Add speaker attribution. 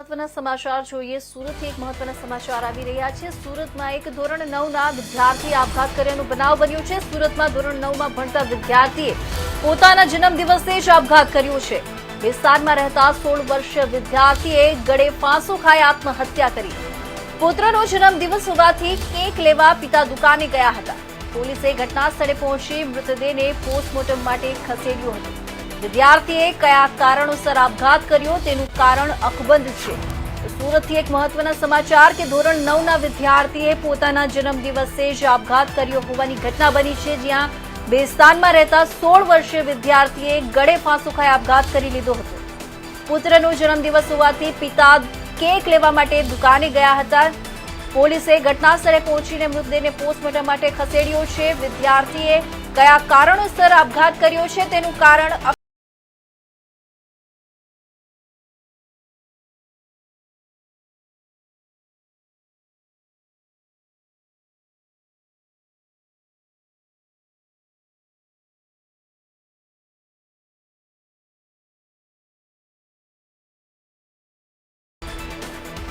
Speaker 1: મહત્વના સમાચાર જોઈએ। સુરતથી એક મહત્વના સમાચાર આવી રહ્યા છે। સુરતમાં એક ધોરણ 9ના વિદ્યાર્થીએ આપઘાત કર્યાનો બનાવ બન્યો છે। સુરતમાં ધોરણ 9માં ભણતા વિદ્યાર્થીએ પોતાના જન્મદિવસે જ આપઘાત કર્યો છે। વિસ્તારમાં રહેતા 16 વર્ષીય વિદ્યાર્થીએ ગળે ફાંસો ખાઈ આત્મહત્યા કરી। પુત્રનો જન્મદિવસ હોવાથી કેક લેવા પિતા દુકાને ગયા હતા। પોલીસે ઘટના સ્થળે પહોંચી મૃતદેહને પોસ્ટમોર્ટમ માટે ખસેડ્યો હતો। વિદ્યાર્થીએ કયા કારણોસર આપઘાત કર્યો તેનું કારણ અકબંધ છે। સુરતથી એક મહત્વના સમાચાર કે ધોરણ 9ના વિદ્યાર્થીએ પોતાના જન્મદિવસે જ આપઘાત કર્યો હોવાની ઘટના બની છે, જ્યાં બેસ્તાનમાં રહેતા 16 વર્ષીય વિદ્યાર્થીએ ગળે ફાંસો ખાઈ આપઘાત કરી લીધો હતો। પુત્રનો જન્મદિવસ હોવાથી પિતા કેક લેવા માટે દુકાને ગયા હતા। પોલીસે ઘટના સ્થળે પહોંચીને મૃતદેહને પોસ્ટમોર્ટમ માટે ખસેડ્યો છે। વિદ્યાર્થીએ કયા કારણોસર આપઘાત કર્યો છે તેનું કારણ